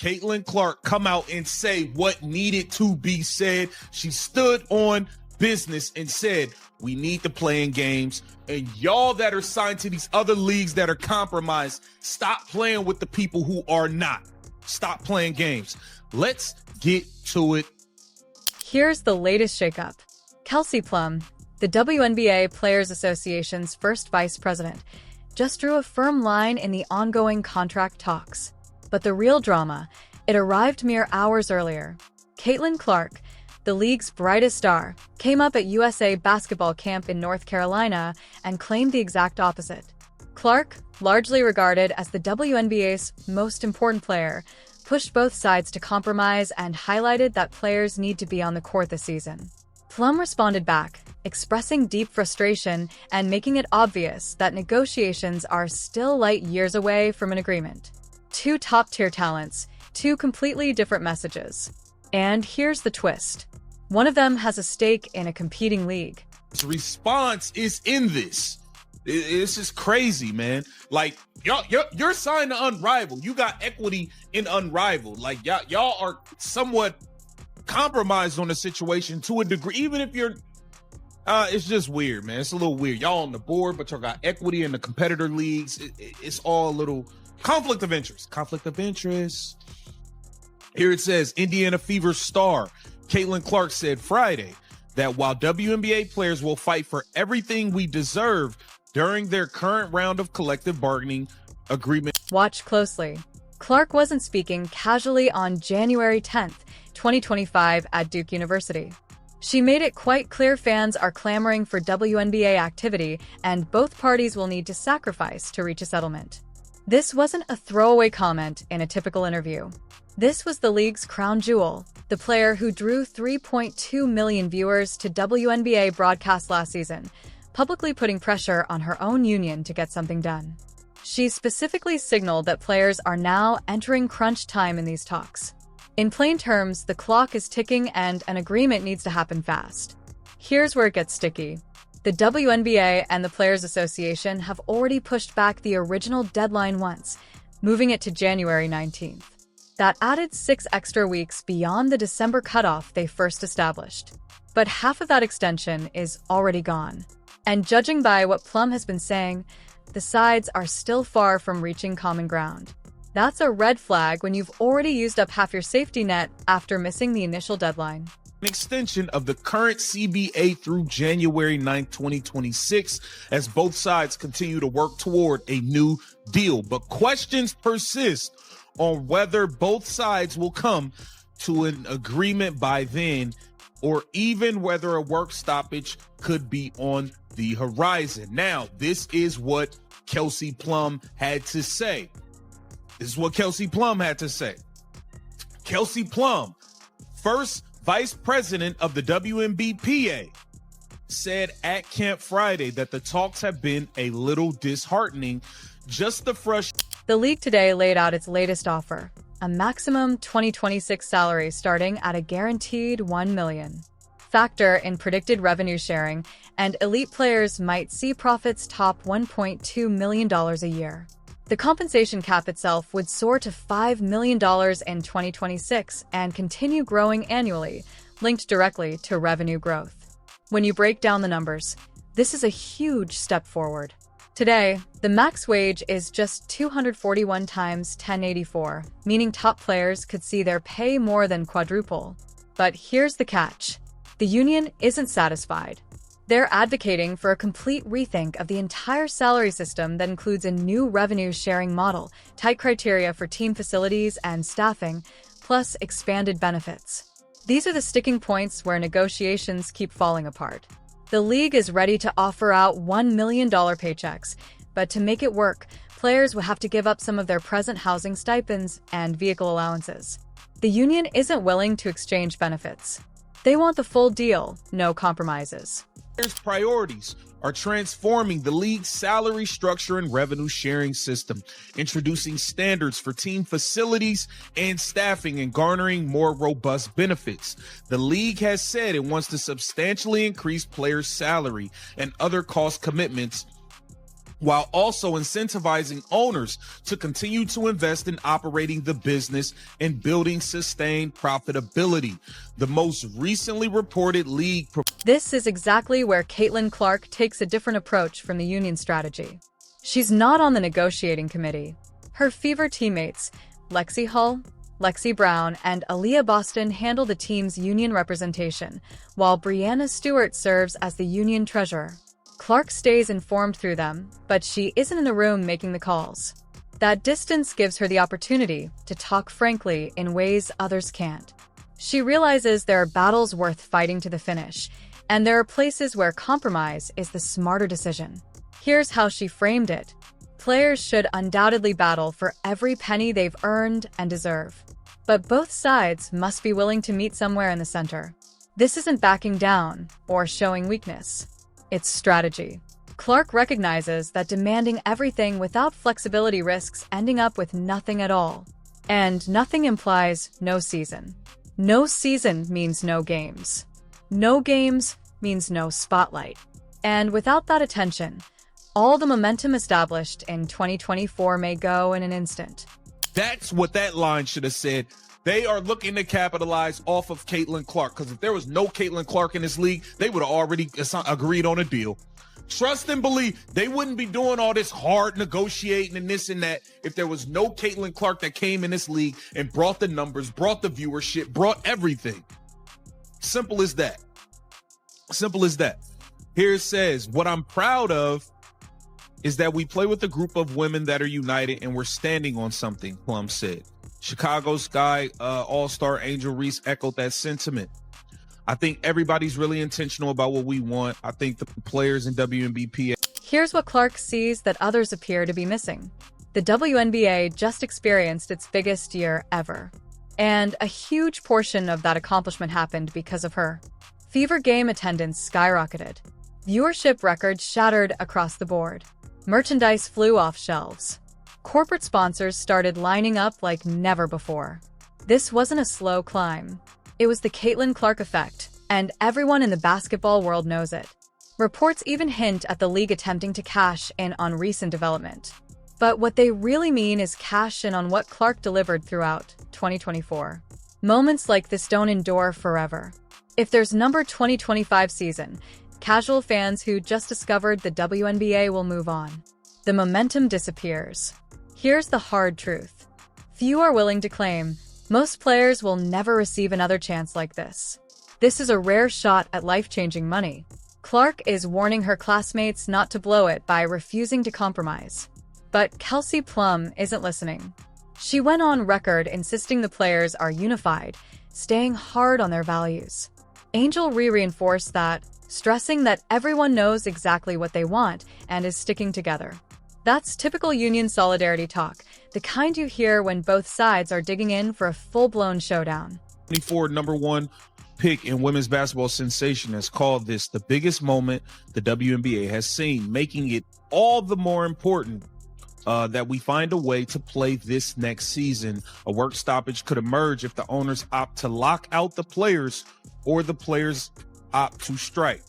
Caitlin Clark come out and say what needed to be said. She stood on business and said, we need to play in games. And y'all that are signed to these other leagues that are compromised, stop playing with the people who are not. Stop playing games. Let's get to it. Here's the latest shakeup. Kelsey Plum, the WNBA Players Association's first vice president, just drew a firm line in the ongoing contract talks. But the real drama, it arrived mere hours earlier. Caitlin Clark, the league's brightest star, came up at USA basketball camp in North Carolina and claimed the exact opposite. Clark, largely regarded as the WNBA's most important player, pushed both sides to compromise and highlighted that players need to be on the court this season. Plum responded back, expressing deep frustration and making it obvious that negotiations are still light years away from an agreement. Two top-tier talents, two completely different messages. And here's the twist. One of them has a stake in a competing league. His response is in this. This is crazy, man. Like, you're signed to Unrivaled. You got equity in Unrivaled. Like, y'all are somewhat compromised on the situation to a degree, even if you're it's just weird, man. It's a little weird. Y'all on the board, but y'all got equity in the competitor leagues. It's all a little conflict of interest. Here it says, Indiana Fever star Caitlin Clark said Friday that while WNBA players will fight for everything we deserve during their current round of collective bargaining agreement. Watch closely. Clark wasn't speaking casually on January 10th, 2025 at Duke University. She made it quite clear fans are clamoring for WNBA activity and both parties will need to sacrifice to reach a settlement. This wasn't a throwaway comment in a typical interview. This was the league's crown jewel, the player who drew 3.2 million viewers to WNBA broadcasts last season, publicly putting pressure on her own union to get something done. She specifically signaled that players are now entering crunch time in these talks. In plain terms, the clock is ticking and an agreement needs to happen fast. Here's where it gets sticky. The WNBA and the Players Association have already pushed back the original deadline once, moving it to January 19th. That added 6 extra weeks beyond the December cutoff they first established. But half of that extension is already gone. And judging by what Plum has been saying, the sides are still far from reaching common ground. That's a red flag when you've already used up half your safety net after missing the initial deadline. An extension of the current CBA through January 9th, 2026, as both sides continue to work toward a new deal. But questions persist on whether both sides will come to an agreement by then, or even whether a work stoppage could be on the horizon. Now, this is what Kelsey Plum had to say. Kelsey Plum, first vice president of the WNBPA, said at Camp Friday that the talks have been a little disheartening. The league today laid out its latest offer, a maximum 2026 salary starting at a guaranteed $1 million. Factor in predicted revenue sharing, and elite players might see profits top $1.2 million a year. The compensation cap itself would soar to $5 million in 2026 and continue growing annually, linked directly to revenue growth. When you break down the numbers, this is a huge step forward. Today, the max wage is just 241 times 1084, meaning top players could see their pay more than quadruple. But here's the catch. The union isn't satisfied. They're advocating for a complete rethink of the entire salary system that includes a new revenue-sharing model, tight criteria for team facilities and staffing, plus expanded benefits. These are the sticking points where negotiations keep falling apart. The league is ready to offer out $1 million paychecks, but to make it work, players will have to give up some of their present housing stipends and vehicle allowances. The union isn't willing to exchange benefits. They want the full deal, no compromises. Players' priorities are transforming the league's salary structure and revenue sharing system, introducing standards for team facilities and staffing, and garnering more robust benefits. The league has said it wants to substantially increase players' salary and other cost commitments while also incentivizing owners to continue to invest in operating the business and building sustained profitability. The most recently reported league. This is exactly where Caitlin Clark takes a different approach from the union strategy. She's not on the negotiating committee. Her Fever teammates, Lexi Hull, Lexi Brown, and Aaliyah Boston handle the team's union representation, while Brianna Stewart serves as the union treasurer. Clark stays informed through them, but she isn't in the room making the calls. That distance gives her the opportunity to talk frankly in ways others can't. She realizes there are battles worth fighting to the finish, and there are places where compromise is the smarter decision. Here's how she framed it. Players should undoubtedly battle for every penny they've earned and deserve. But both sides must be willing to meet somewhere in the center. This isn't backing down or showing weakness. It's strategy. Clark recognizes that demanding everything without flexibility risks ending up with nothing at all. And nothing implies no season. No season means no games. No games means no spotlight. And without that attention, all the momentum established in 2024 may go in an instant. That's what that line should have said. They are looking to capitalize off of Caitlin Clark, because if there was no Caitlin Clark in this league, they would have already agreed on a deal. Trust and believe they wouldn't be doing all this hard negotiating and this and that if there was no Caitlin Clark that came in this league and brought the numbers, brought the viewership, brought everything. Simple as that. Simple as that. Here it says, what I'm proud of is that we play with a group of women that are united and we're standing on something, Plum said. Chicago Sky All-Star Angel Reese echoed that sentiment. I think everybody's really intentional about what we want. I think the players in WNBA. Here's what Clark sees that others appear to be missing. The WNBA just experienced its biggest year ever. And a huge portion of that accomplishment happened because of her. Fever game attendance skyrocketed. Viewership records shattered across the board. Merchandise flew off shelves. Corporate sponsors started lining up like never before. This wasn't a slow climb. It was the Caitlin Clark effect, and everyone in the basketball world knows it. Reports even hint at the league attempting to cash in on recent development. But what they really mean is cash in on what Clark delivered throughout 2024. Moments like this don't endure forever. If there's number 2025 season, casual fans who just discovered the WNBA will move on. The momentum disappears. Here's the hard truth. Few are willing to claim most players will never receive another chance like this. This is a rare shot at life-changing money. Clark is warning her classmates not to blow it by refusing to compromise. But Kelsey Plum isn't listening. She went on record insisting the players are unified, staying hard on their values. Angel reinforced that, stressing that everyone knows exactly what they want and is sticking together. That's typical union solidarity talk, the kind you hear when both sides are digging in for a full-blown showdown. 24 number one pick in women's basketball sensation has called this the biggest moment the WNBA has seen, making it all the more important that we find a way to play this next season. A work stoppage could emerge if the owners opt to lock out the players or the players opt to strike.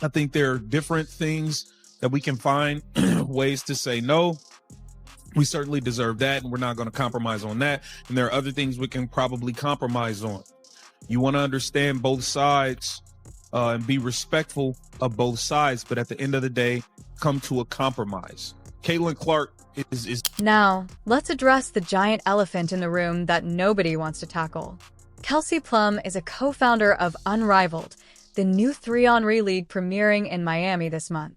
I think there are different things that we can find ways to say no. We certainly deserve that, and we're not going to compromise on that. And there are other things we can probably compromise on. You want to understand both sides and be respectful of both sides, but at the end of the day, come to a compromise. Caitlin Clark is. Now, let's address the giant elephant in the room that nobody wants to tackle. Kelsey Plum is a co-founder of Unrivaled, the new 3-on-3 league premiering in Miami this month.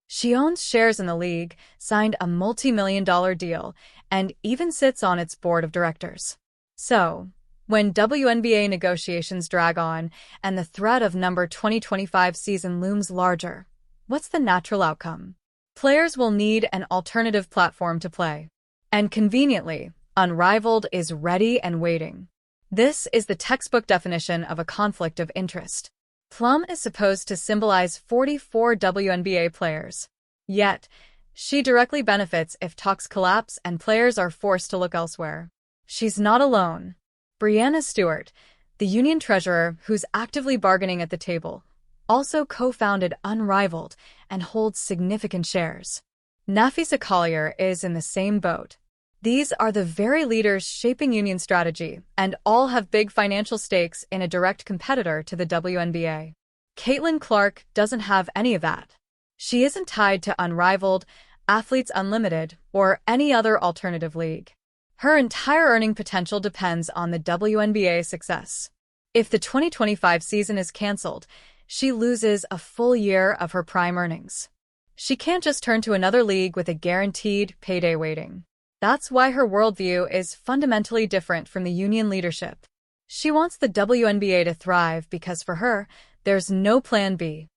She owns shares in the league, signed a multi-million-dollar deal, and even sits on its board of directors. So, when WNBA negotiations drag on and the threat of number 2025 season looms larger, what's the natural outcome? Players will need an alternative platform to play. And conveniently, Unrivaled is ready and waiting. This is the textbook definition of a conflict of interest. Plum is supposed to symbolize 44 WNBA players. Yet, she directly benefits if talks collapse and players are forced to look elsewhere. She's not alone. Brianna Stewart, the union treasurer who's actively bargaining at the table, also co-founded Unrivaled and holds significant shares. Nafisa Collier is in the same boat. These are the very leaders shaping union strategy, and all have big financial stakes in a direct competitor to the WNBA. Caitlin Clark doesn't have any of that. She isn't tied to Unrivaled, Athletes Unlimited, or any other alternative league. Her entire earning potential depends on the WNBA's success. If the 2025 season is canceled, she loses a full year of her prime earnings. She can't just turn to another league with a guaranteed payday waiting. That's why her worldview is fundamentally different from the union leadership. She wants the WNBA to thrive because for her, there's no plan B.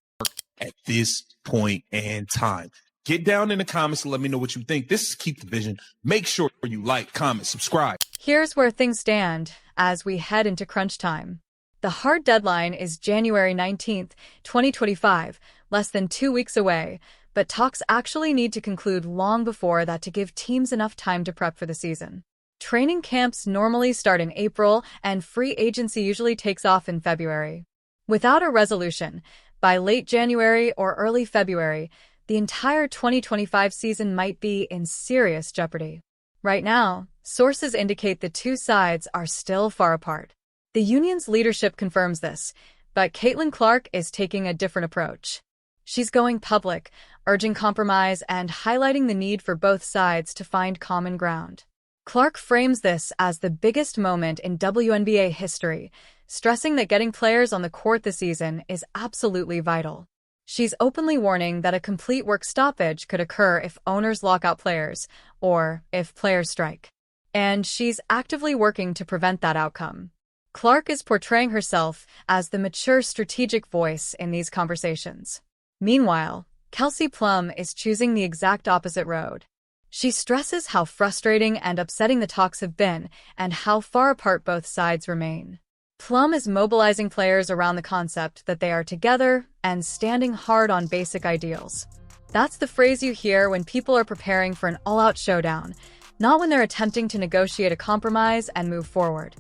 At this point in time, get down in the comments and let me know what you think. This is Keep the Vision. Make sure you like, comment, subscribe. Here's where things stand as we head into crunch time. The hard deadline is January 19th, 2025, less than 2 weeks away, but talks actually need to conclude long before that to give teams enough time to prep for the season. Training camps normally start in April, and free agency usually takes off in February. Without a resolution, by late January or early February, the entire 2025 season might be in serious jeopardy. Right now, sources indicate the two sides are still far apart. The union's leadership confirms this, but Caitlin Clark is taking a different approach. She's going public, urging compromise and highlighting the need for both sides to find common ground. Clark frames this as the biggest moment in WNBA history, stressing that getting players on the court this season is absolutely vital. She's openly warning that a complete work stoppage could occur if owners lock out players, or if players strike. And she's actively working to prevent that outcome. Clark is portraying herself as the mature strategic voice in these conversations. Meanwhile, Kelsey Plum is choosing the exact opposite road. She stresses how frustrating and upsetting the talks have been and how far apart both sides remain. Plum is mobilizing players around the concept that they are together and standing hard on basic ideals. That's the phrase you hear when people are preparing for an all-out showdown, not when they're attempting to negotiate a compromise and move forward.